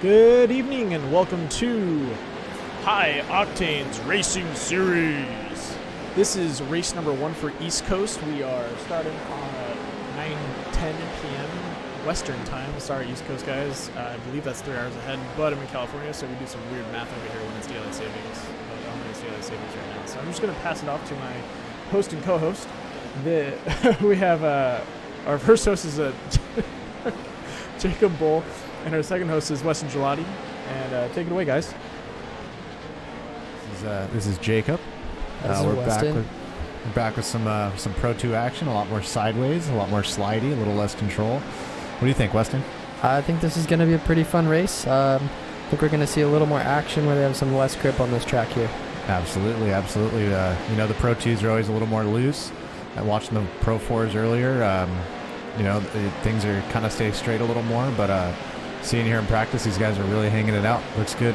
Good evening and welcome to High Octane's Racing Series. This is race number 1 for East Coast. We are starting on 9:10 p.m. Western time. Sorry, East Coast guys. I believe that's 3 hours ahead, but I'm in California, so we do some weird math over here when it's daylight savings. But I'm in daylight savings right now. So I'm just going to pass it off to my host and co-host. We have our first host is Jacob Bull. And our second host is Weston Gelati. And take it away, guys. This is Jacob. We're back with some Pro2 action, a lot more sideways, a lot more slidey, a little less control. What do you think, Weston? I think this is going to be a pretty fun race. I think we're going to see a little more action where they have some less grip on this track here. Absolutely. The Pro2s are always a little more loose. Watching the Pro 4s earlier, things are kind of stay straight a little more, but seeing here in practice, these guys are really hanging it out. Looks good.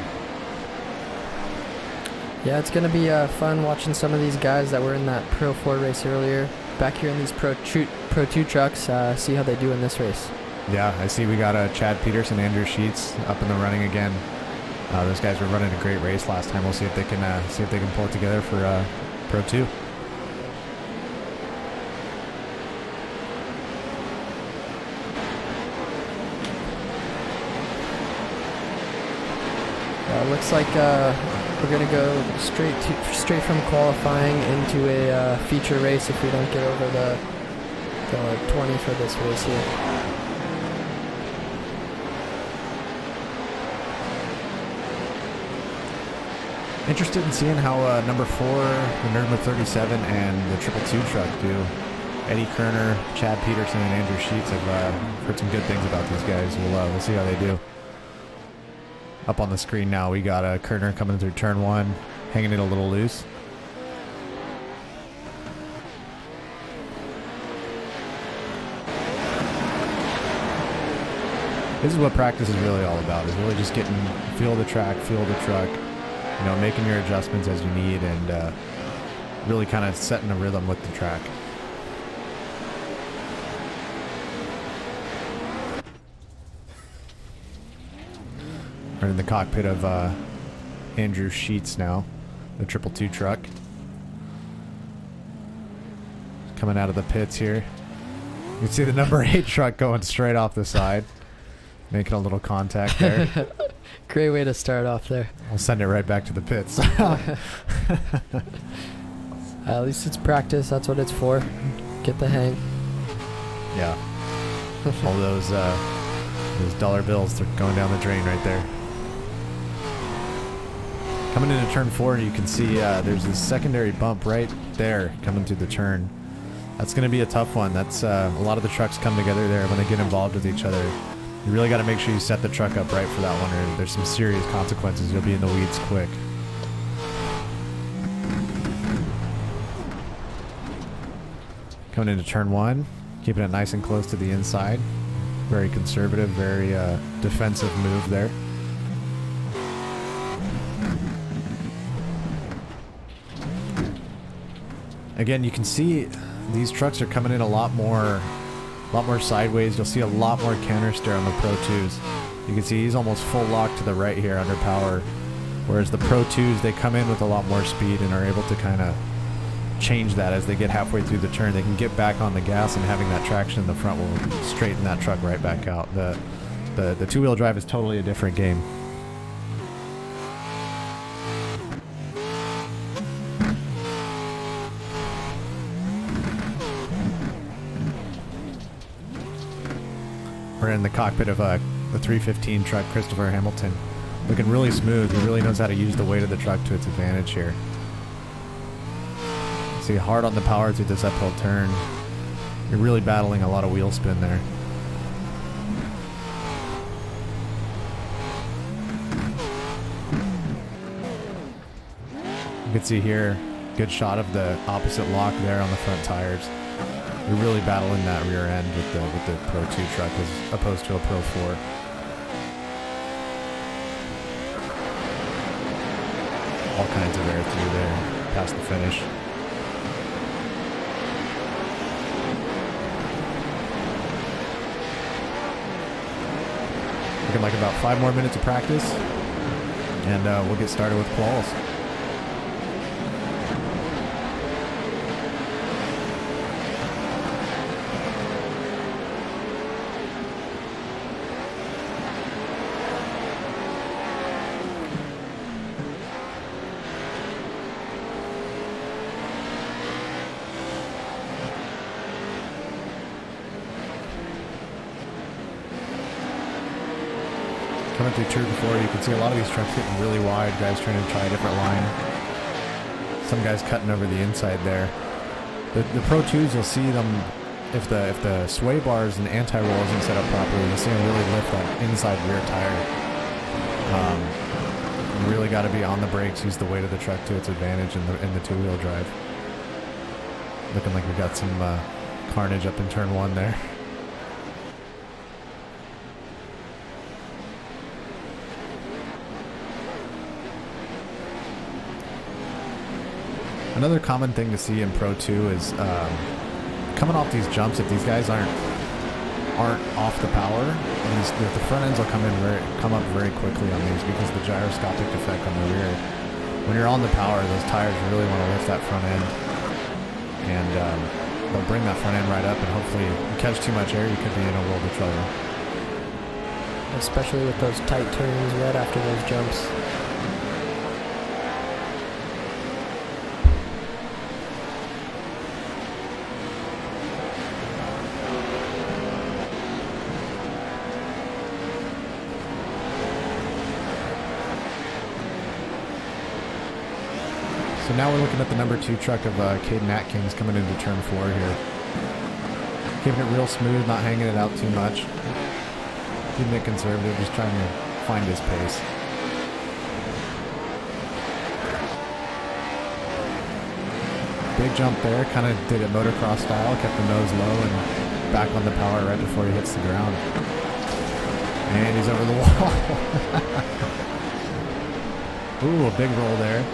Yeah, it's going to be fun watching some of these guys that were in that Pro 4 race earlier back here in these Pro 2 trucks, see how they do in this race. Yeah, I see we got Chad Peterson, Andrew Sheets up in the running again. Those guys were running a great race last time. We'll see if they can pull it together for Pro 2. Looks like we're going to go straight from qualifying into a feature race if we don't get over the 20 for this race here. Interested in seeing how number 4, the number 37, and the 222 truck do. Eddie Kerner, Chad Peterson, and Andrew Sheets have heard some good things about these guys. We'll see how they do. Up on the screen now, we got Kerner coming through turn 1, hanging it a little loose. This is what practice is really all about, is really just getting feel of the track, feel of the truck, making your adjustments as you need, and really kind of setting a rhythm with the track. We're in the cockpit of Andrew Sheets now, the 222 truck. Coming out of the pits here. You can see the number 8 truck going straight off the side, making a little contact there. Great way to start off there. We'll send it right back to the pits. At least it's practice. That's what it's for. Get the hang. Yeah. All those dollar bills, they're going down the drain right there. Coming into turn 4, you can see there's this secondary bump right there coming through the turn. That's going to be a tough one. That's a lot of the trucks come together there when they get involved with each other. You really got to make sure you set the truck up right for that one, or there's some serious consequences. You'll be in the weeds quick. Coming into turn 1, keeping it nice and close to the inside. Very conservative, very defensive move there. Again, you can see these trucks are coming in a lot more sideways. You'll see a lot more counter steer on the Pro 2s. You can see he's almost full lock to the right here under power, whereas the Pro 2s, they come in with a lot more speed and are able to kind of change that as they get halfway through the turn. They can get back on the gas, and having that traction in the front will straighten that truck right back out. The two-wheel drive is totally a different game. We're in the cockpit of the 315 truck, Christopher Hamilton. Looking really smooth. He really knows how to use the weight of the truck to its advantage here. See, hard on the power through this uphill turn. You're really battling a lot of wheel spin there. You can see here, good shot of the opposite lock there on the front tires. You're really battling that rear end with the Pro 2 truck as opposed to a Pro 4. All kinds of air through there past the finish. Looking like about 5 more minutes of practice, and we'll get started with quals. Coming through turn 4, you can see a lot of these trucks getting really wide, guys trying to try a different line. Some guys cutting over the inside there. The Pro 2s, you'll see them, if the sway bars and anti-roll isn't set up properly, you'll see them really lift that inside rear tire. You really got to be on the brakes, use the weight of the truck to its advantage in the two-wheel drive. Looking like we got some carnage up in turn 1 there. Another common thing to see in Pro 2 is coming off these jumps. If these guys aren't off the power, the front ends will come up very quickly on these because of the gyroscopic effect on the rear. When you're on the power, those tires really want to lift that front end, and they'll bring that front end right up. And hopefully, if you catch too much air, you could be in a world of trouble. Especially with those tight turns right after those jumps. So now we're looking at the number 2 truck of Caden Atkins coming into turn 4 here. Keeping it real smooth, not hanging it out too much. Keeping it conservative, just trying to find his pace. Big jump there, kind of did it motocross style, kept the nose low and back on the power right before he hits the ground. And he's over the wall. Ooh, a big roll there.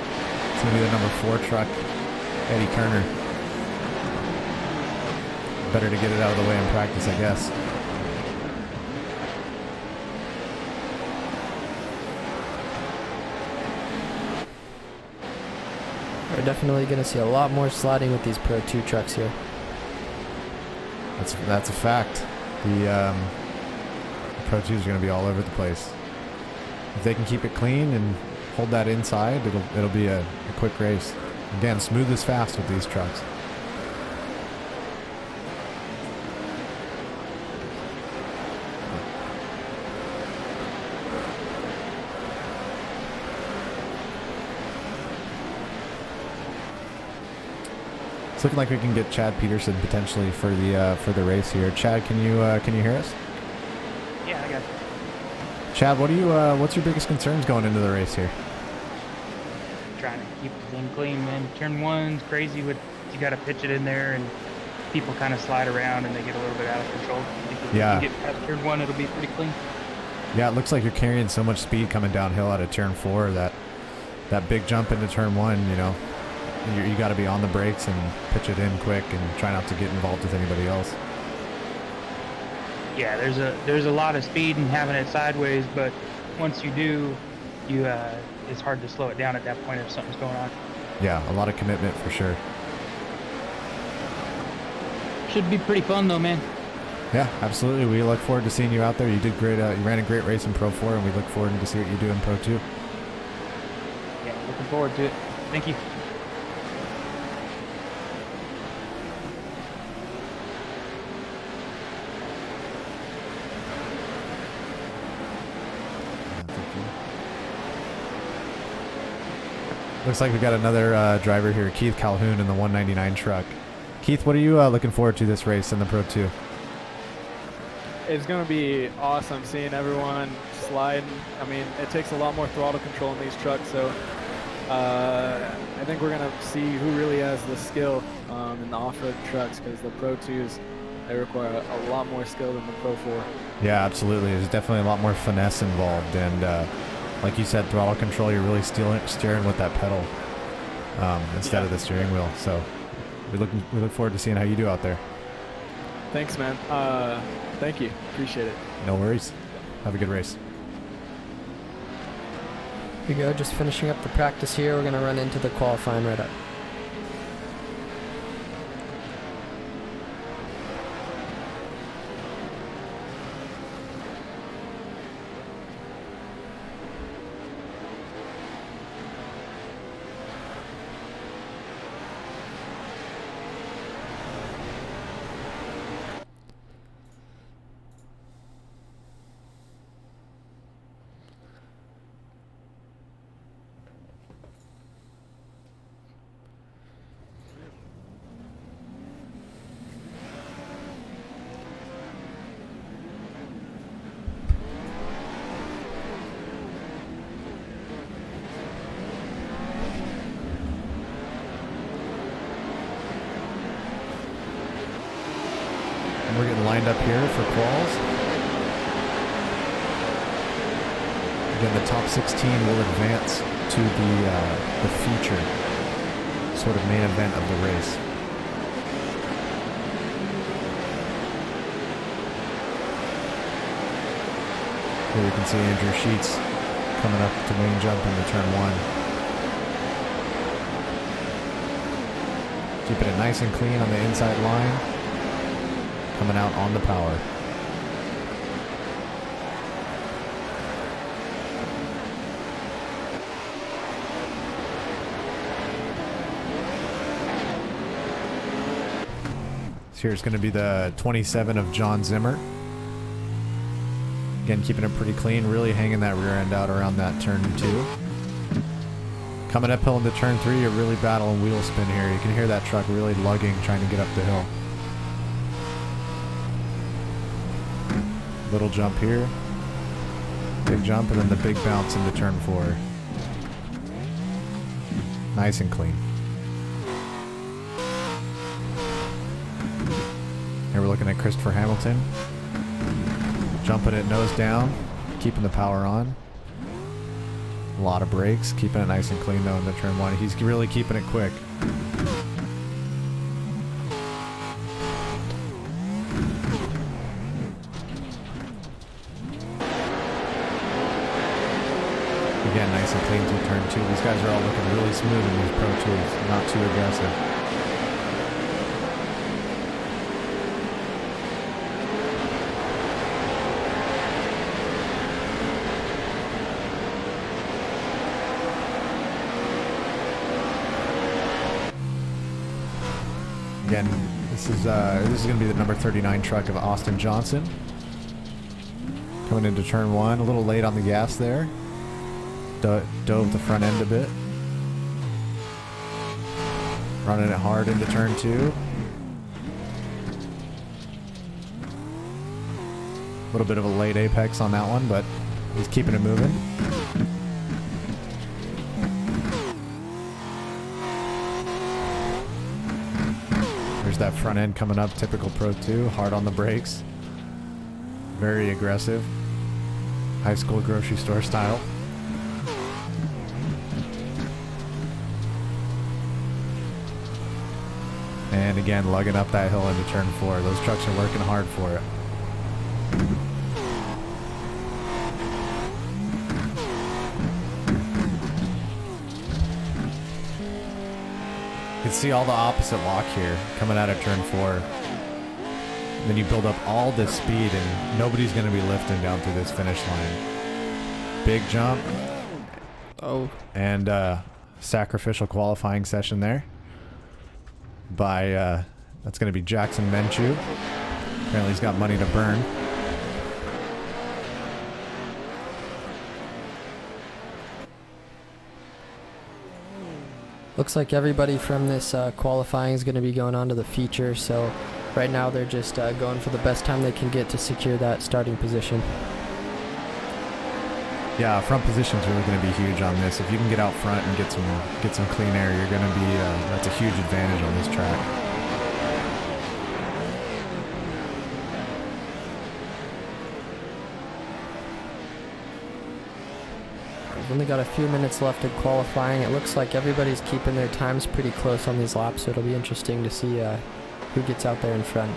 It's going to be the number 4 truck, Eddie Kerner. Better to get it out of the way in practice, I guess. We're definitely going to see a lot more sliding with these Pro 2 trucks here. That's a fact. The Pro 2s are going to be all over the place. If they can keep it clean and hold that inside, it'll be a quick race. Again, smooth as fast with these trucks. It's looking like we can get Chad Peterson potentially for the race here. Chad, can you hear us? Yeah, I got you. Chad, what's your biggest concerns going into the race here? Trying to keep the thing clean, man. Turn 1's crazy with you got to pitch it in there, and people kind of slide around and they get a little bit out of control. If you get past turn 1, it'll be pretty clean. Yeah, it looks like you're carrying so much speed coming downhill out of turn 4 that big jump into turn 1. You know, you got to be on the brakes and pitch it in quick and try not to get involved with anybody else. Yeah, there's a lot of speed in having it sideways, but once you do, it's hard to slow it down at that point if something's going on. Yeah, a lot of commitment for sure. Should be pretty fun though, man. Yeah, absolutely. We look forward to seeing you out there. You did great. You ran a great race in Pro 4, and we look forward to see what you do in Pro 2. Yeah, looking forward to it. Thank you. Looks like we got another driver here, Keith Calhoun in the 199 truck. Keith, what are you looking forward to this race in the Pro 2? It's going to be awesome seeing everyone sliding. I mean, it takes a lot more throttle control in these trucks, so I think we're going to see who really has the skill in the off-road trucks, because the Pro 2s, they require a lot more skill than the Pro 4. Yeah, absolutely. There's definitely a lot more finesse involved, and like you said, throttle control, you're really steering with that pedal instead of the steering wheel. So we look forward to seeing how you do out there. Thanks, man. Thank you. Appreciate it. No worries. Have a good race. we go, just finishing up the practice here. We're going to run into the qualifying right up. We're getting lined up here for quals. Again, the top 16 will advance to the feature, sort of main event of the race. Here you can see Andrew Sheets coming up to main jump into turn 1. Keeping it nice and clean on the inside line. Coming out on the power. So here's going to be the 27 of John Zimmer. Again, keeping it pretty clean, really hanging that rear end out around that turn 2. Coming uphill into turn 3, you're really battling wheel spin here. You can hear that truck really lugging, trying to get up the hill. Little jump here, big jump, and then the big bounce into turn 4. Nice and clean. Here we're looking at Christopher Hamilton, jumping it nose down, keeping the power on. A lot of brakes, keeping it nice and clean though into turn 1. He's really keeping it quick. Again, nice and clean through turn 2. These guys are all looking really smooth in these Pro 2s, not too aggressive. Again, this is going to be the number 39 truck of Austin Johnson. Coming into turn 1, a little late on the gas there. Dove the front end a bit. Running it hard into turn 2. A little bit of a late apex on that one, but he's keeping it moving. There's that front end coming up, typical Pro 2, hard on the brakes. Very aggressive. High school grocery store style. And again, lugging up that hill into turn 4. Those trucks are working hard for it. You can see all the opposite lock here coming out of turn 4. And then you build up all this speed and nobody's going to be lifting down through this finish line. Big jump. Oh. And sacrificial qualifying session there. By that's going to be Jackson Menchu. Apparently he's got money to burn. Looks like everybody from this qualifying is going to be going on to the feature, so right now they're just going for the best time they can get to secure that starting position. Yeah, front position's really going to be huge on this. If you can get out front and get some clean air, you're going to be that's a huge advantage on this track. We've only got a few minutes left in qualifying. It looks like everybody's keeping their times pretty close on these laps, so it'll be interesting to see who gets out there in front.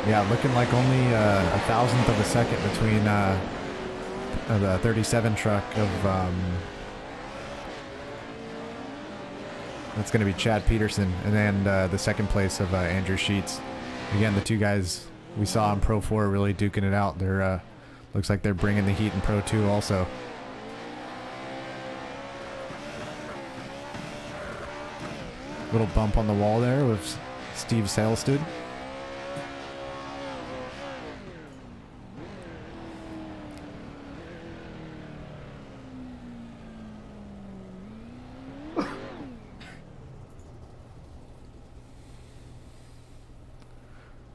Yeah, looking like only a thousandth of a second between the 37 truck of that's going to be Chad Peterson, and then the second place of Andrew Sheets. Again, the two guys we saw in Pro 4 really duking it out. They're looks like they're bringing the heat in Pro 2 also. Little bump on the wall there with Steve Sailstud.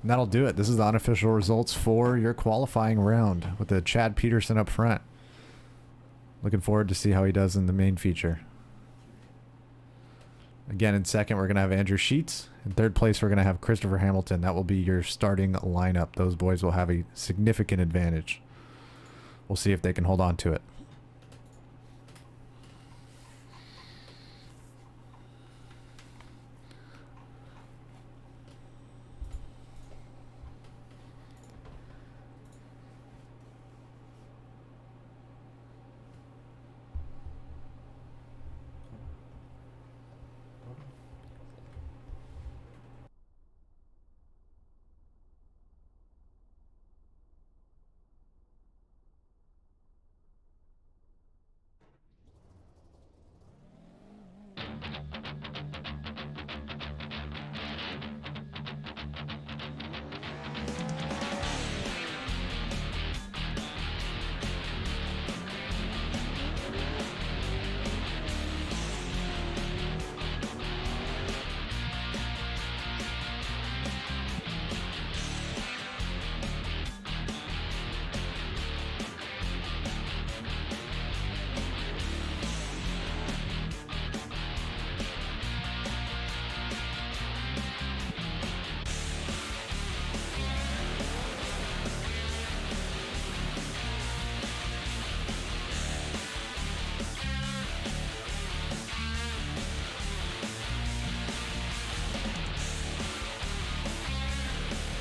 And that'll do it. This is the unofficial results for your qualifying round with the Chad Peterson up front. Looking forward to see how he does in the main feature. Again, in second, we're going to have Andrew Sheets. In third place, we're going to have Christopher Hamilton. That will be your starting lineup. Those boys will have a significant advantage. We'll see if they can hold on to it.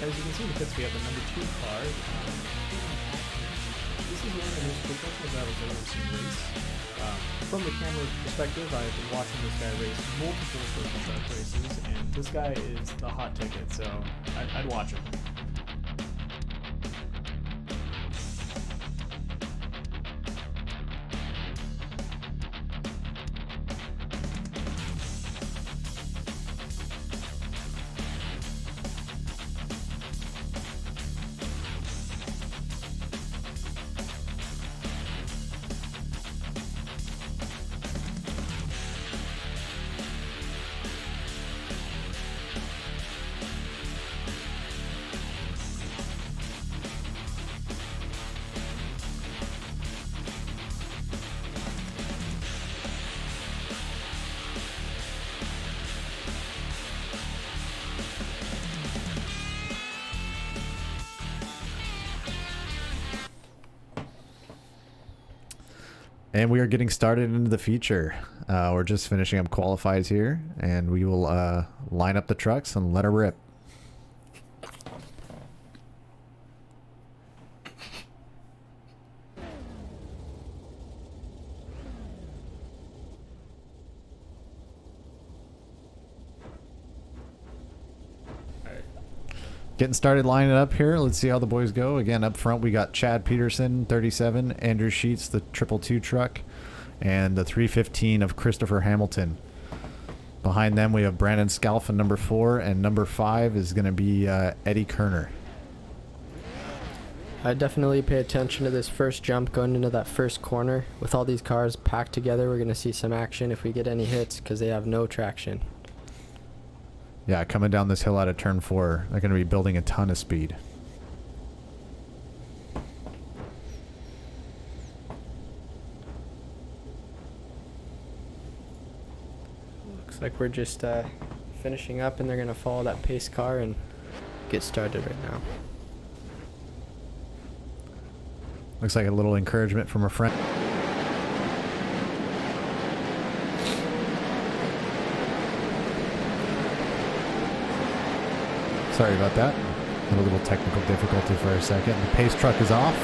As you can see in the pits, we have the number 2 car. This is one of the most professional drivers I've ever seen race. From the camera perspective, I've been watching this guy race multiple social truck races, and this guy is the hot ticket, so I'd watch him. And we are getting started into the feature. We're just finishing up qualifies here, and we will line up the trucks and let her rip. Getting started lining it up here. Let's see how the boys go. Again, up front we got Chad Peterson, 37, Andrew Sheets, the 222 truck, and the 315 of Christopher Hamilton. Behind them we have Brandon Scalfin, number 4, and number 5 is going to be Eddie Kerner. I definitely pay attention to this first jump going into that first corner. With all these cars packed together, we're going to see some action if we get any hits because they have no traction. Yeah, coming down this hill out of turn 4, they're going to be building a ton of speed. Looks like we're just finishing up and they're going to follow that pace car and get started right now. Looks like a little encouragement from a friend. Sorry about that. Had a little technical difficulty for a second. The pace truck is off.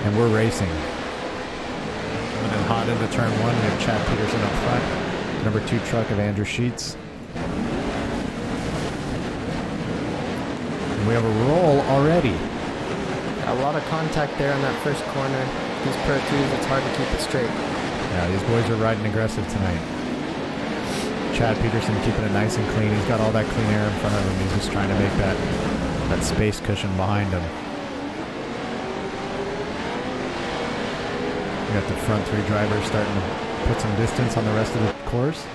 And we're racing. Coming in hot into turn 1, we have Chad Peterson up front. Number 2 truck of Andrew Sheets. And we have a roll already. A lot of contact there on that first corner. These Pro 2s, it's hard to keep it straight. Yeah, these boys are riding aggressive tonight. Chad Peterson keeping it nice and clean. He's got all that clean air in front of him. He's just trying to make that space cushion behind him. We got the front 3 drivers starting to put some distance on the rest of the course.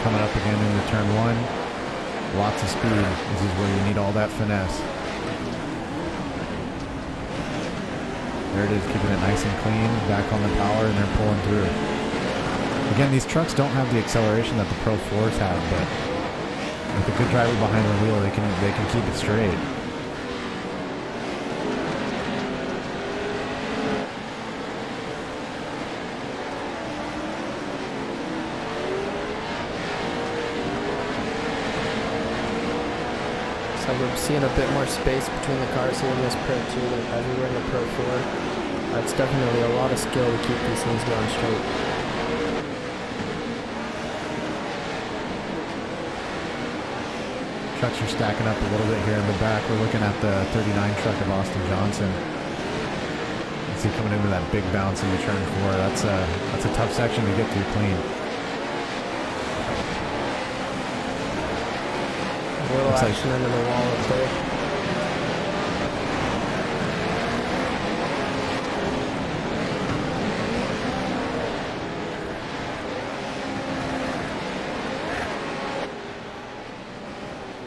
Coming up again into turn 1. Lots of speed. This is where you need all that finesse. There it is, keeping it nice and clean. Back on the power, and they're pulling through. Again, these trucks don't have the acceleration that the Pro 4s have, but with a good driver behind the wheel, they can keep it straight. So we're seeing a bit more space between the cars here in this Pro 2 as we were in the Pro 4. It's definitely a lot of skill to keep these things going straight. Trucks are stacking up a little bit here in the back. We're looking at the 39 truck of Austin Johnson. You see coming into that big bounce into turn 4. That's a tough section to get through clean. A little action into the wall up there.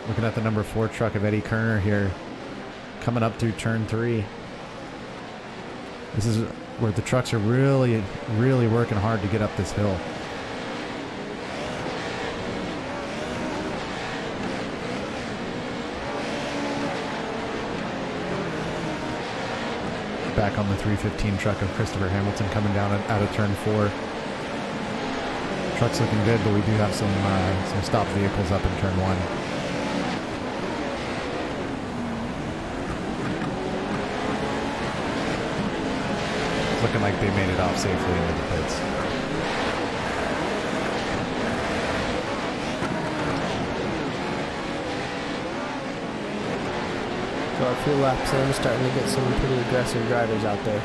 Looking at the number 4 truck of Eddie Kerner here, coming up through turn 3. This is where the trucks are really, really working hard to get up this hill. Back on the 315 truck of Christopher Hamilton coming down out of turn 4. Truck's looking good, but we do have some stopped vehicles up in turn 1. It's looking like they made it off safely into the pits. So a few laps in, starting to get some pretty aggressive drivers out there.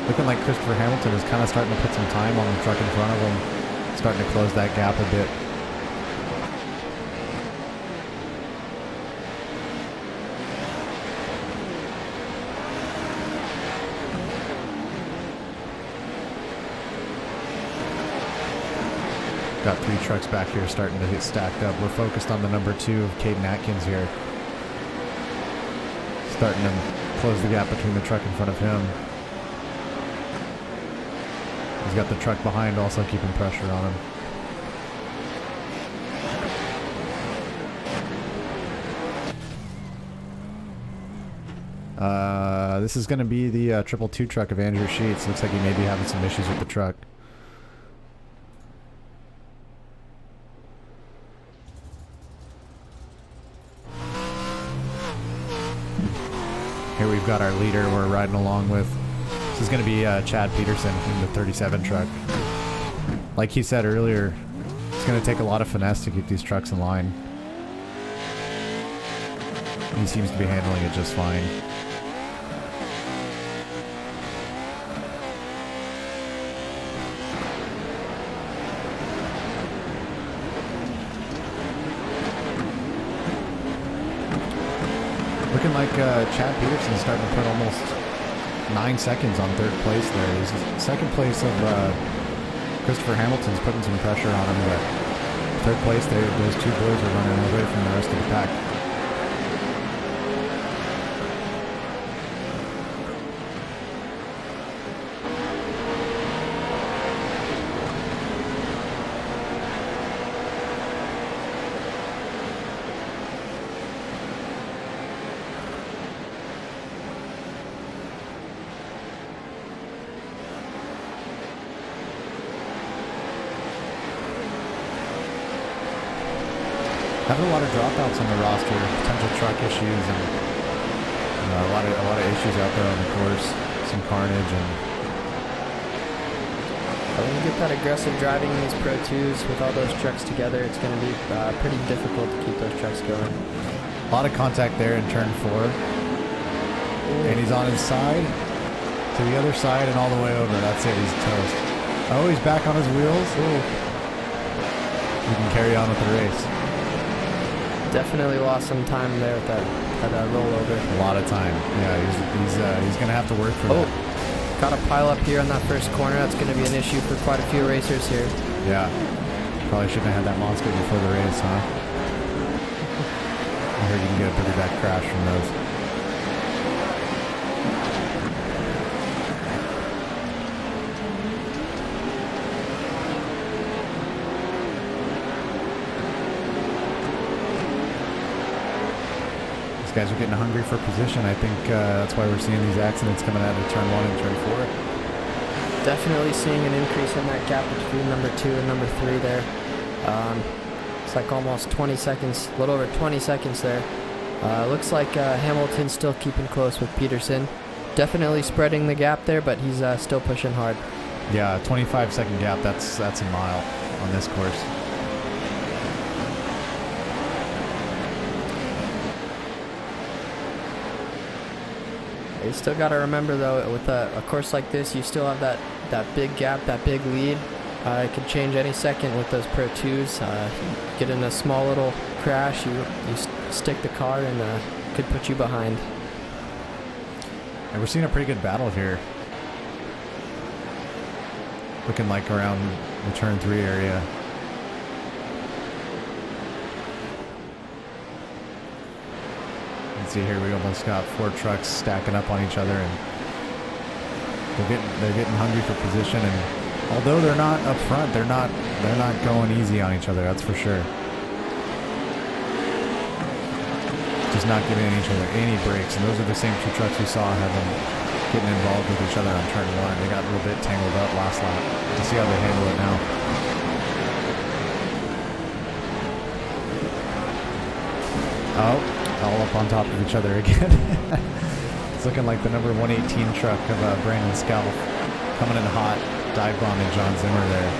Looking like Christopher Hamilton is kind of starting to put some time on the truck in front of him, starting to close that gap a bit. Got 3 trucks back here starting to get stacked up. We're focused on the number 2 of Caden Atkins here. Starting to close the gap between the truck in front of him. He's got the truck behind also keeping pressure on him. This is going to be the 222 truck of Andrew Sheets. Looks like he may be having some issues with the truck. Here we've got our leader we're riding along with. This is going to be Chad Peterson in the 37 truck. Like he said earlier, it's going to take a lot of finesse to keep these trucks in line. He seems to be handling it just fine. Looking like Chad Peterson's starting to put almost 9 seconds on 3rd place there. He's 2nd place of Christopher Hamilton's putting some pressure on him, but 3rd place, those 2 boys are running away from the rest of the pack. Having a lot of dropouts on the roster, potential truck issues, and a lot of issues out there on the course. Some carnage and. When you get that aggressive driving in these Pro 2s with all those trucks together, it's going to be pretty difficult to keep those trucks going. A lot of contact there in turn 4. And he's on his side, to the other side, and all the way over. That's it, he's toast. Oh, he's back on his wheels. Ooh. He can carry on with the race. Definitely lost some time there with that rollover. A lot of time. Yeah, he's going to have to work for that. Got a pile up here on that first corner. That's going to be an issue for quite a few racers here. Yeah. Probably shouldn't have had that monster before the race, huh? I heard you can get a pretty bad crash from those. These guys are getting hungry for position. I think that's why we're seeing these accidents coming out of turn 1 and turn 4. Definitely seeing an increase in that gap between number 2 and number 3 there. It's like almost 20 seconds, a little over 20 seconds there. Looks like Hamilton's still keeping close with Peterson. Definitely spreading the gap there, but he's still pushing hard. Yeah, 25-second gap, that's a mile on this course. You still got to remember, though, with a course like this, you still have that big gap, that big lead. It could change any second with those Pro 2s. Get in a small little crash, you stick the car, and could put you behind. And we're seeing a pretty good battle here. Looking like around the turn 3 area. See here, we almost got 4 trucks stacking up on each other, and they're getting hungry for position. And although they're not up front, they're not going easy on each other. That's for sure. Just not giving each other any breaks. And those are the same 2 trucks we saw getting involved with each other on turn 1. They got a little bit tangled up last lap. Let's see how they handle it now. Oh. All up on top of each other again. It's looking like the number 118 truck of Brandon Scalf coming in hot, dive bombing John Zimmer there.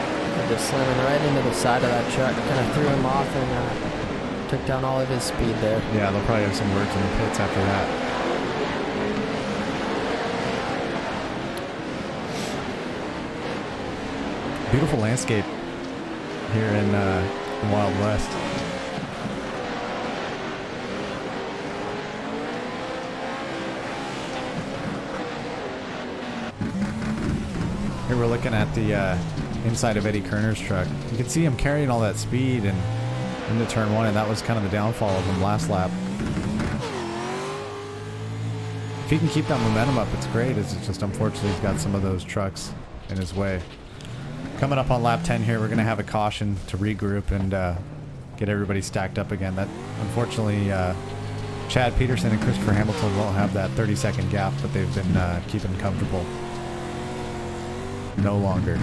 Just slamming right into the side of that truck, kind of threw him off and took down all of his speed there. Yeah, they'll probably have some words in the pits after that. Beautiful landscape here in the Wild West. Here we're looking at the inside of Eddie Kerner's truck. You can see him carrying all that speed and into turn 1, and that was kind of the downfall of him last lap. If he can keep that momentum up, it's great. It's just unfortunately he's got some of those trucks in his way. Coming up on lap 10 here, we're going to have a caution to regroup and get everybody stacked up again. That unfortunately, Chad Peterson and Christopher Hamilton won't have that 30-second gap that they've been keeping comfortable. No longer.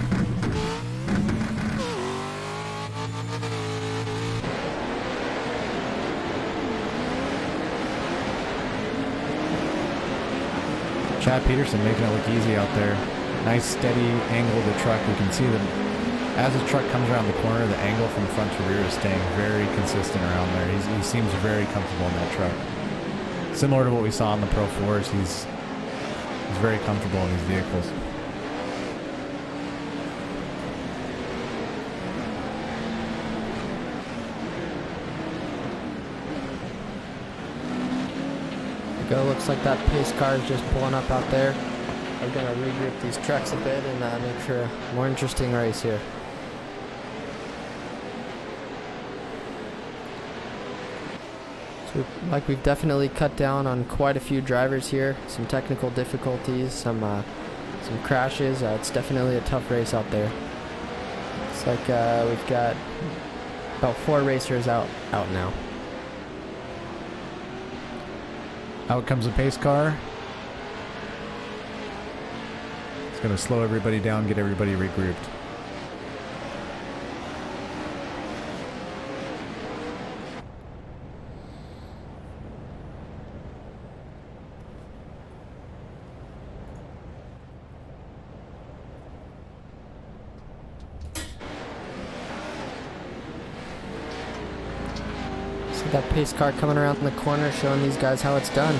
Chad Peterson making it look easy out there. Nice steady angle of the truck. You can see that as the truck comes around the corner, the angle from front to rear is staying very consistent around there. He seems very comfortable in that truck. Similar to what we saw in the Pro 4s, he's very comfortable in these vehicles. Looks like that pace car is just pulling up out there. We're going to regroup these trucks a bit and make for a more interesting race here. So we've definitely cut down on quite a few drivers here. Some technical difficulties, some crashes. It's definitely a tough race out there. It's like we've got about 4 racers out now. Out comes the pace car. It's going to slow everybody down, get everybody regrouped. See that pace car coming around the corner, showing these guys how it's done.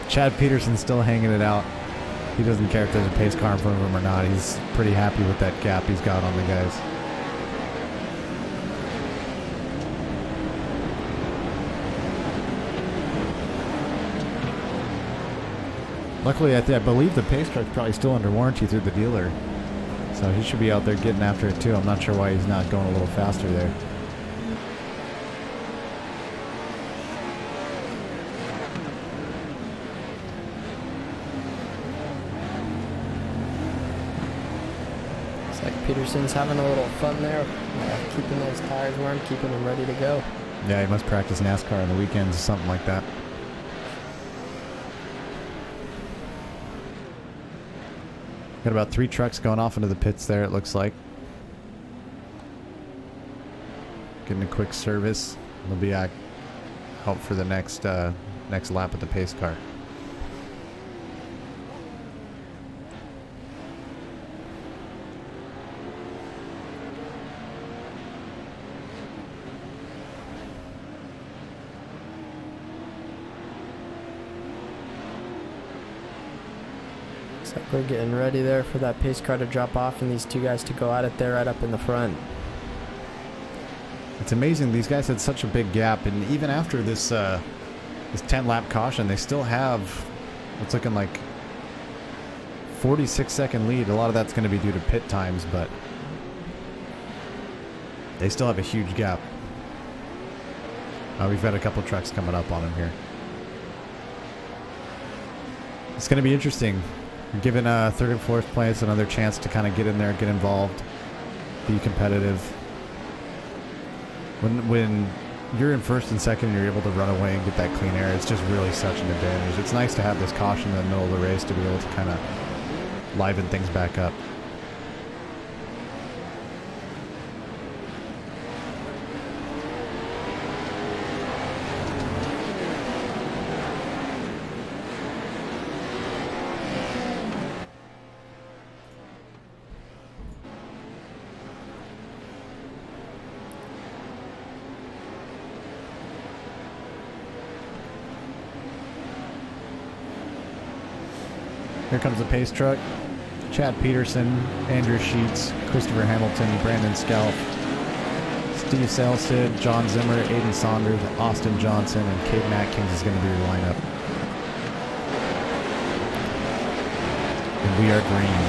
Chad Peterson's still hanging it out. He doesn't care if there's a pace car in front of him or not. He's pretty happy with that gap he's got on the guys. Luckily, I believe the pace car's probably still under warranty through the dealer. So he should be out there getting after it too. I'm not sure why he's not going a little faster there. Looks like Peterson's having a little fun there, keeping those tires warm, keeping them ready to go. Yeah, he must practice NASCAR on the weekends or something like that. Got about 3 trucks going off into the pits there, it looks like. Getting a quick service. They'll be out for the next lap of the pace car. Looks like we're getting ready there for that pace car to drop off and these two guys to go at it there right up in the front. It's amazing these guys had such a big gap, and even after this 10-lap caution, they still have what's looking like 46-second lead. A lot of that's going to be due to pit times, but they still have a huge gap. We've got a couple trucks coming up on them here. It's going to be interesting. We're giving 3rd and 4th place another chance to kind of get in there, get involved, be competitive. When you're in 1st and 2nd and you're able to run away and get that clean air, it's just really such an advantage. It's nice to have this caution in the middle of the race to be able to kind of liven things back up. Here comes the pace truck. Chad Peterson, Andrew Sheets, Christopher Hamilton, Brandon Scalf, Steve Selsid, John Zimmer, Aiden Saunders, Austin Johnson, and Caden Atkins is going to be your lineup. And we are green.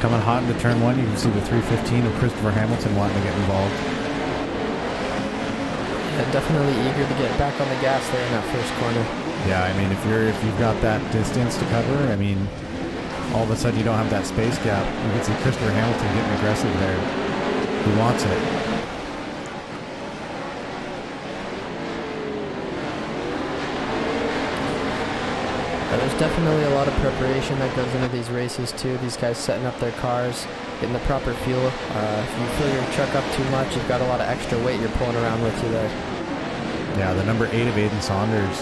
Coming hot into turn 1, you can see the 315 of Christopher Hamilton wanting to get involved. Yeah, definitely eager to get back on the gas there in that first corner. Yeah, I mean, if you've got that distance to cover, I mean, all of a sudden you don't have that space gap. You can see Christopher Hamilton getting aggressive there. He wants it. There's definitely a lot of preparation that goes into these races too. These guys setting up their cars, getting the proper fuel. If you fill your truck up too much, you've got a lot of extra weight you're pulling around with you there. Yeah, the number 8 of Aiden Saunders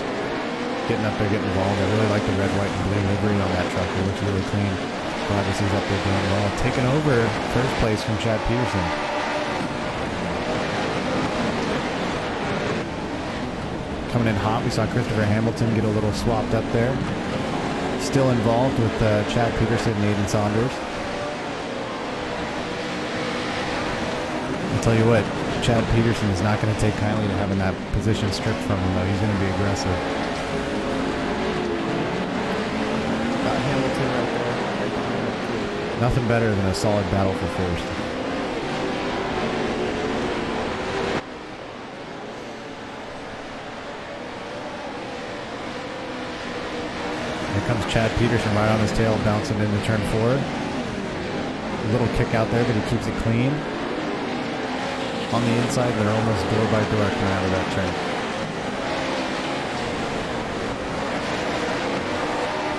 getting up there, getting involved. I really like the red, white, and blue livery on that truck. It looks really clean. Glad to see he's up there doing well. Taking over 1st place from Chad Peterson. Coming in hot, we saw Christopher Hamilton get a little swapped up there. Still involved with Chad Peterson and Aiden Saunders. I'll tell you what, Chad Peterson is not going to take kindly to having that position stripped from him, though. He's going to be aggressive. Got Hamilton right there. Nothing better than a solid battle for 1st. Here comes Chad Peterson right on his tail, bouncing into turn 4. A little kick out there, but he keeps it clean. On the inside, they're almost door by door coming out of that turn.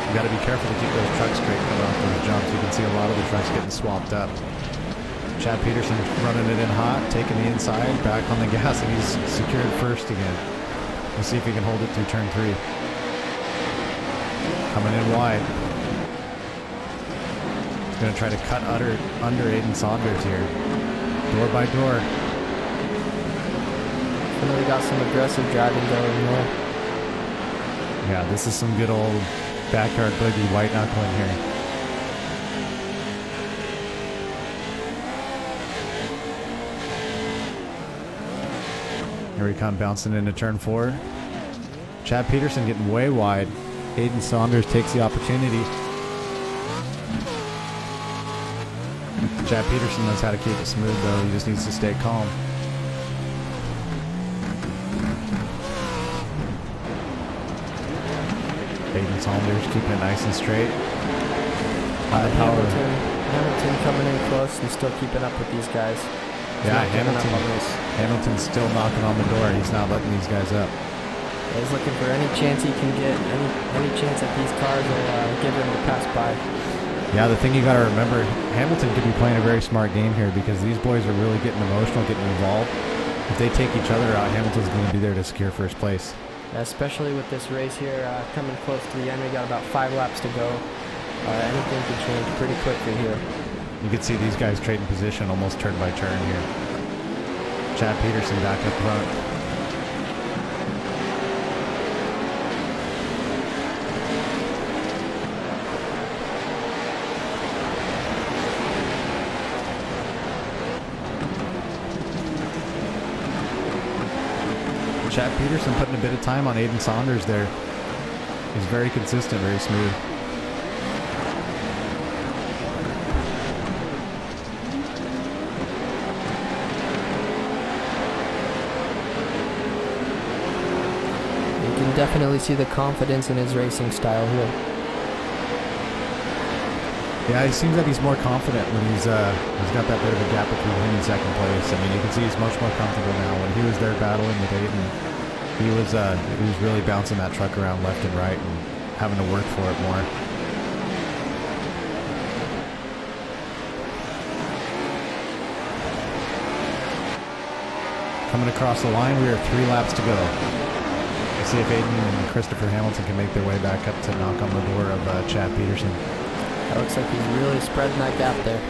You got to be careful to keep those trucks straight coming off those jumps. You can see a lot of the trucks getting swapped up. Chad Peterson running it in hot, taking the inside, back on the gas, and he's secured 1st again. We'll see if he can hold it through turn 3. Coming in wide. He's going to try to cut under Aiden Saunders here. door by door. Definitely got some aggressive driving going there. Yeah, this is some good old backyard boogie white knuckling here. Here we come, bouncing into turn 4. Chad Peterson getting way wide. Aiden Saunders takes the opportunity. Chad Peterson knows how to keep it smooth though. He just needs to stay calm. Aiden Saunders keeping it nice and straight. On the power. Hamilton coming in close and still keeping up with these guys. Yeah, Hamilton's still knocking on the door. He's not letting these guys up. He's looking for any chance he can get, any chance that these cars will give him to pass by. Yeah, the thing you got to remember, Hamilton could be playing a very smart game here because these boys are really getting emotional, getting involved. If they take each other out, Hamilton's going to be there to secure first place. Especially with this race here coming close to the end. We got about 5 laps to go. Anything can change pretty quickly here. You can see these guys trading position almost turn by turn here. Chad Peterson back up front. Chad Peterson putting a bit of time on Aiden Saunders there. He's very consistent, very smooth. Definitely see the confidence in his racing style here. Yeah, he seems like he's more confident when he's got that bit of a gap between him and second place. I mean, you can see he's much more comfortable now. When he was there battling with Aiden, he was really bouncing that truck around left and right and having to work for it more. Coming across the line, we are 3 laps to go. See if Aiden and Christopher Hamilton can make their way back up to knock on the door of Chad Peterson. That looks like he's really spreading that gap there.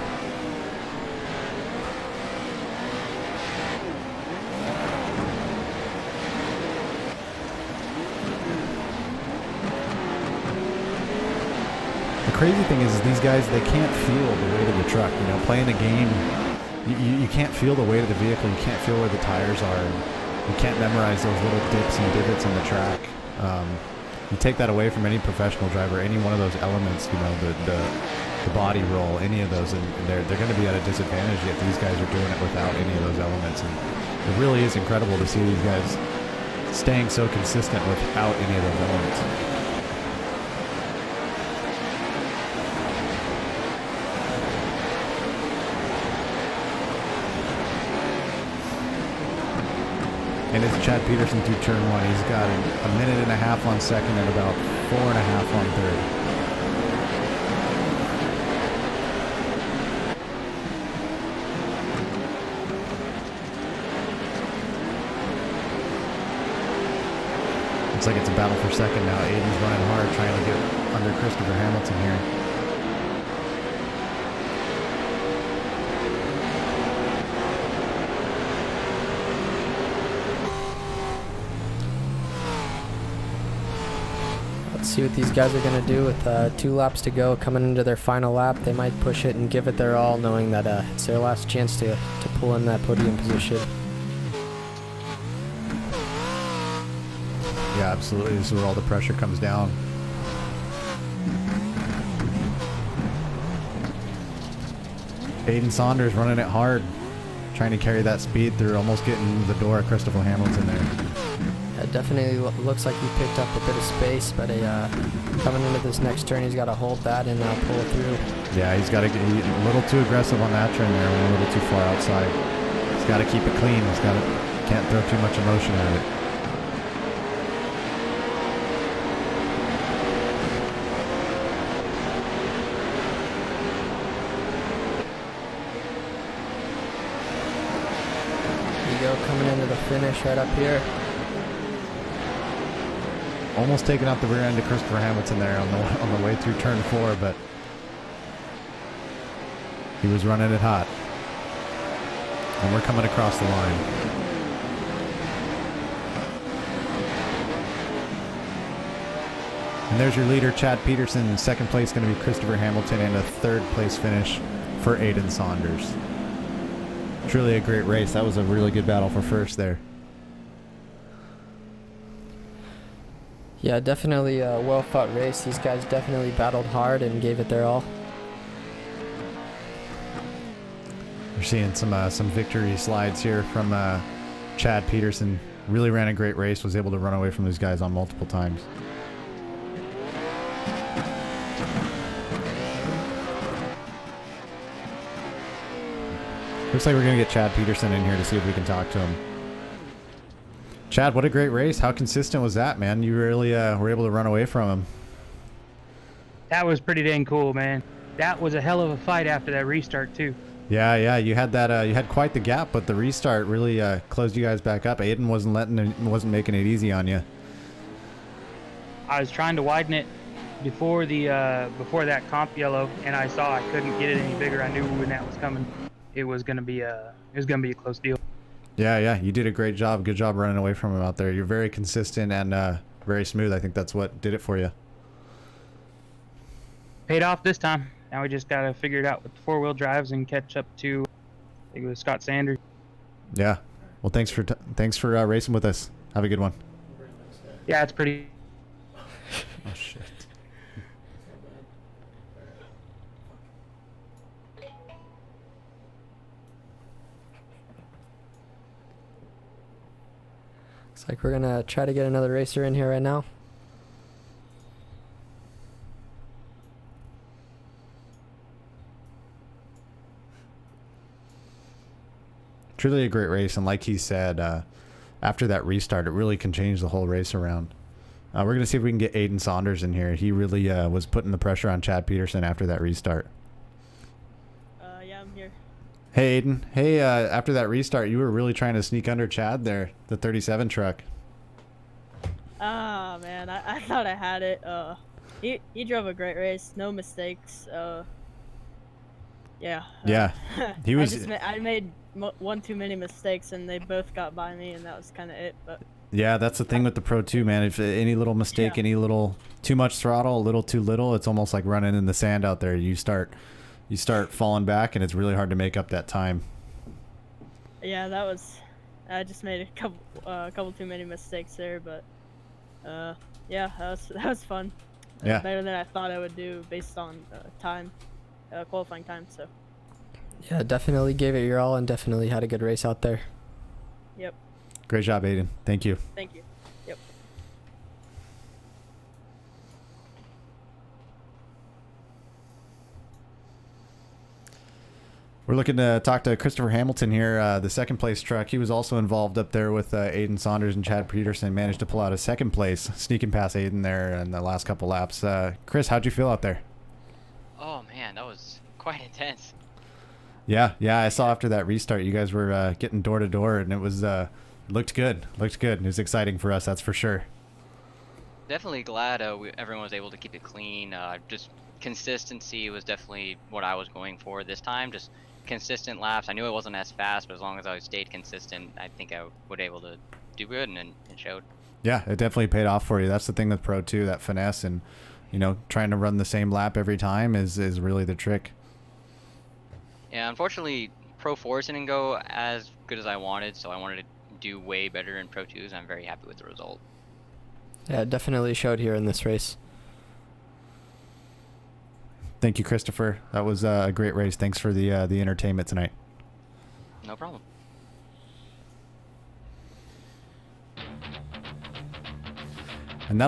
The crazy thing is these guys, they can't feel the weight of the truck. You know, playing a game, you can't feel the weight of the vehicle. You can't feel where the tires are. You can't memorize those little dips and divots on the track. You take that away from any professional driver, any one of those elements, you know, the body roll, any of those, and they're going to be at a disadvantage if these guys are doing it without any of those elements. And it really is incredible to see these guys staying so consistent without any of those elements. And it's Chad Peterson through turn 1. He's got a minute and a half on second and about 4.5 on third. Looks like it's a battle for second now. Aiden's running hard trying to get under Christopher Hamilton here. See what these guys are going to do with 2 laps to go coming into their final lap. They might push it and give it their all, knowing that it's their last chance to pull in that podium position. Yeah, absolutely. This is where all the pressure comes down. Aiden Saunders running it hard, trying to carry that speed through, almost getting the door of Christopher Hamilton there. It definitely looks like he picked up a bit of space, but coming into this next turn, he's got to hold that and pull it through. Yeah, he's got to get a little too aggressive on that turn there, a little too far outside. He's got to keep it clean. Can't throw too much emotion at it. There you go, coming into the finish right up here. Almost taking out the rear end of Christopher Hamilton there on the way through turn 4, but he was running it hot. And we're coming across the line. And there's your leader, Chad Peterson. In second place going to be Christopher Hamilton, and a third place finish for Aiden Saunders. Truly a great race. That was a really good battle for first there. Yeah, definitely a well-fought race. These guys definitely battled hard and gave it their all. We're seeing some victory slides here from Chad Peterson. Really ran a great race, was able to run away from these guys on multiple times. Looks like we're going to get Chad Peterson in here to see if we can talk to him. Chad, what a great race. How consistent was that, man? You really were able to run away from him. That was pretty dang cool, man. That was a hell of a fight after that restart, too. Yeah, you had that. You had quite the gap, but the restart really closed you guys back up. Aiden wasn't making it easy on you. I was trying to widen it before that comp yellow, and I saw I couldn't get it any bigger. I knew when that was coming, it was gonna be a close deal. Yeah, you did a great job. Good job running away from him out there. You're very consistent and very smooth. I think that's what did it for you. Paid off this time. Now we just gotta figure it out with the four-wheel drives and catch up to, I think it was Scott Sanders. Yeah. Well, thanks for racing with us. Have a good one. Yeah, it's pretty. Oh shit. Looks like we're gonna try to get another racer in here right now. Truly a great race, and like he said, after that restart, it really can change the whole race around. We're going to see if we can get Aiden Saunders in here. He really was putting the pressure on Chad Peterson after that restart. Yeah, I'm here. Hey, Aiden. Hey, after that restart, you were really trying to sneak under Chad there, the 37 truck. Ah, man, I thought I had it. He drove a great race, no mistakes. Yeah. Yeah, he was. I made one too many mistakes, and they both got by me, and that was kind of it. But Yeah, that's the thing with the Pro 2, man. If any little mistake, any little too much throttle, a little too little, it's almost like running in the sand out there. You start falling back, and it's really hard to make up that time. yeah, I just made a couple too many mistakes there, but yeah, that was fun. Yeah. Better than I thought I would do based on time, qualifying time. So. Yeah, definitely gave it your all and definitely had a good race out there. Yep. Great job, Aiden. Thank you. Thank you. Yep. We're looking to talk to Christopher Hamilton here, the second place truck. He was also involved up there with Aiden Saunders and Chad Peterson. Managed to pull out a second place, sneaking past Aiden there in the last couple laps. Chris, how'd you feel out there? Oh man, that was quite intense. Yeah, I saw after that restart, you guys were getting door to door, and it was looked good. It was exciting for us, that's for sure. Definitely glad everyone was able to keep it clean. Just consistency was definitely what I was going for this time. Just consistent laps. I knew it wasn't as fast, but as long as I stayed consistent, I think I would be able to do good, and it showed. Yeah, it definitely paid off for you. That's the thing with Pro 2, that finesse, and trying to run the same lap every time is really the trick. Yeah, unfortunately, Pro 4s didn't go as good as I wanted, so I wanted to do way better in Pro 2s, and I'm very happy with the result. Yeah, it definitely showed here in this race. Thank you, Christopher. That was a great race. Thanks for the entertainment tonight. No problem.